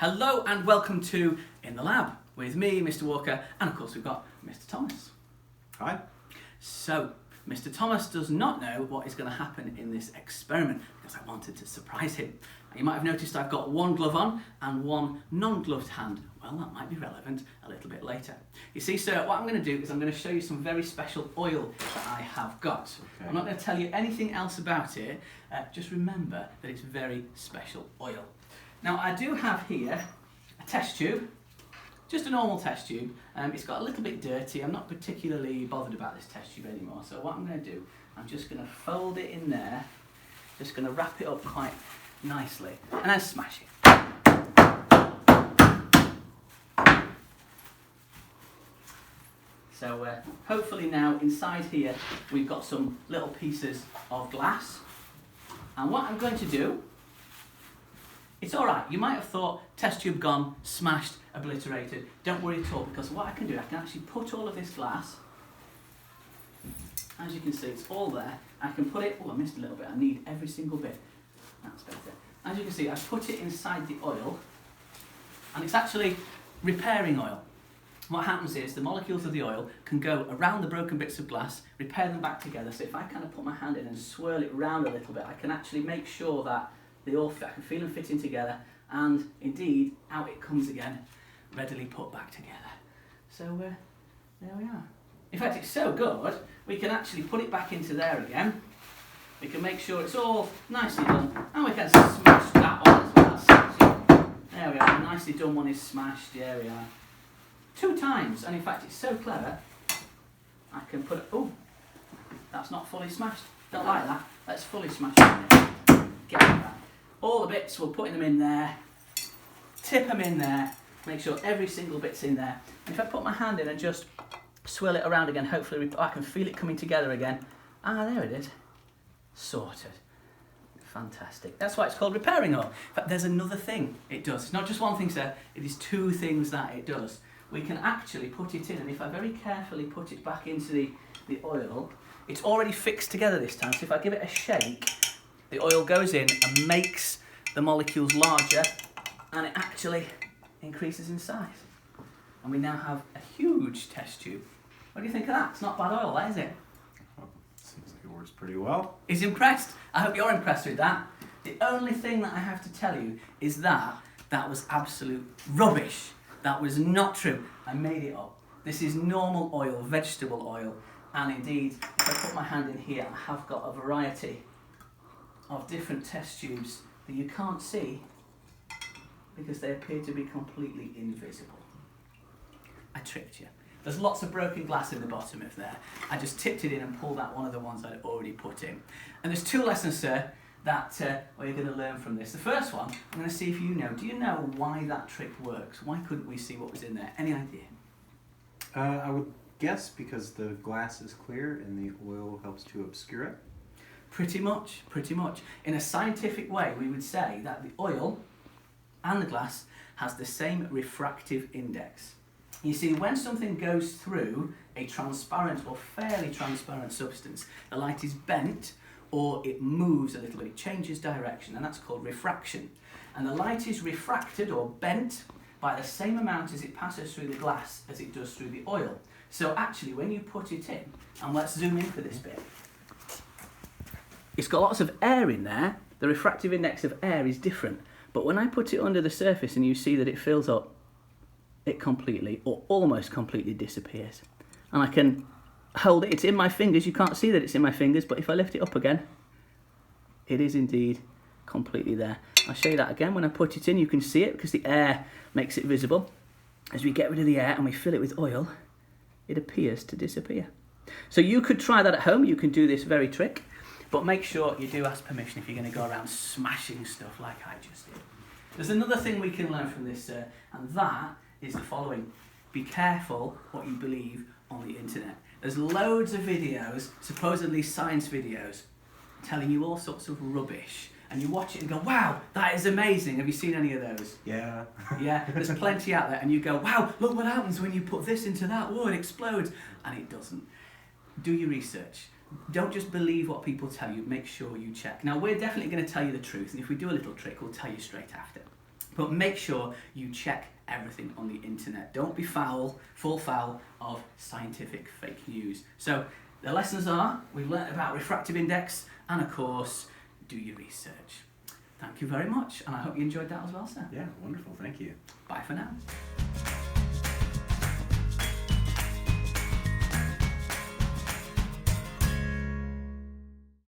Hello and welcome to In the Lab with me, Mr. Walker, and of course we've got Mr. Thomas. Hi. So, Mr. Thomas does not know what is going to happen in this experiment because I wanted to surprise him. You might have noticed I've got one glove on and one non-gloved hand. Well, that might be relevant a little bit later. You see, sir, what I'm going to do is I'm going to show you some very special oil that I have got. Okay. I'm not going to tell you anything else about it. Just remember that it's very special oil. Now, I do have here a test tube, just a normal test tube. It's got a little bit dirty. I'm not particularly bothered about this test tube anymore. So what I'm going to do, I'm just going to fold it in there, just going to wrap it up quite nicely, and then smash it. So hopefully now inside here we've got some little pieces of glass. And what I'm going to do, it's all right. You might have thought test tube gone, smashed, obliterated. Don't worry at all, because what I can do, I can actually put all of this glass, as you can see, it's all there. I can put it, oh, I missed a little bit. I need every single bit. That's better. As you can see, I put it inside the oil, and it's actually repairing oil. What happens is the molecules of the oil can go around the broken bits of glass, repair them back together. So if I kind of put my hand in and swirl it round a little bit, I can actually make sure that they all fit. I can feel them fitting together, and indeed, out it comes again, readily put back together. So there we are. In fact, it's so good, we can actually put it back into there again. We can make sure it's all nicely done, and we can smash that one as well. There we are, the nicely done one is smashed. There we are. 2 times, and in fact, it's so clever, I can put it, oh, that's not fully smashed. Don't like that. Let's fully smash it. Get that. All the bits, we're putting them in there, tip them in there, make sure every single bit's in there. And if I put my hand in and just swirl it around again, hopefully I can feel it coming together again. Ah, there it is. Sorted. Fantastic. That's why it's called repairing oil. In fact, there's another thing it does. It's not just one thing, sir. It is 2 things that it does. We can actually put it in, and if I very carefully put it back into the oil, it's already fixed together this time. So if I give it a shake, the oil goes in and makes the molecules larger, and it actually increases in size. And we now have a huge test tube. What do you think of that? It's not bad oil, that, is it? Seems like it works pretty well. He's impressed. I hope you're impressed with that. The only thing that I have to tell you is that was absolute rubbish. That was not true. I made it up. This is normal oil, vegetable oil. And indeed, if I put my hand in here, I have got a variety of different test tubes that you can't see because they appear to be completely invisible. I tricked you. There's lots of broken glass in the bottom of there. I just tipped it in and pulled out one of the ones I'd already put in. And there's 2 lessons, sir, that you're going to learn from this. The first one, I'm going to see if you know. Do you know why that trick works? Why couldn't we see what was in there? Any idea? I would guess because the glass is clear and the oil helps to obscure it. Pretty much. In a scientific way, we would say that the oil and the glass has the same refractive index. You see, when something goes through a transparent or fairly transparent substance, the light is bent or it moves a little bit, it changes direction, and that's called refraction. And the light is refracted or bent by the same amount as it passes through the glass as it does through the oil. So actually, when you put it in, and let's zoom in for this bit, it's got lots of air in there. The refractive index of air is different. But when I put it under the surface and you see that it fills up, it completely, or almost completely disappears. And I can hold it, it's in my fingers, you can't see that it's in my fingers, but if I lift it up again, it is indeed completely there. I'll show you that again. When I put it in, you can see it because the air makes it visible. As we get rid of the air and we fill it with oil, it appears to disappear. So you could try that at home, you can do this very trick, but make sure you do ask permission if you're going to go around smashing stuff like I just did. There's another thing we can learn from this, sir, and that is the following. Be careful what you believe on the internet. There's loads of videos, supposedly science videos, telling you all sorts of rubbish. And you watch it and go, wow, that is amazing. Have you seen any of those? Yeah. Yeah, there's plenty out there. And you go, wow, look what happens when you put this into that. Oh, it explodes. And it doesn't. Do your research. Don't just believe what people tell you. Make sure you check. Now, we're definitely going to tell you the truth. And if we do a little trick, we'll tell you straight after. But make sure you check everything on the internet. Don't be fall foul of scientific fake news. So the lessons are, we've learnt about refractive index, and of course, do your research. Thank you very much, and I hope you enjoyed that as well, sir. Yeah, wonderful. Thank you. Bye for now.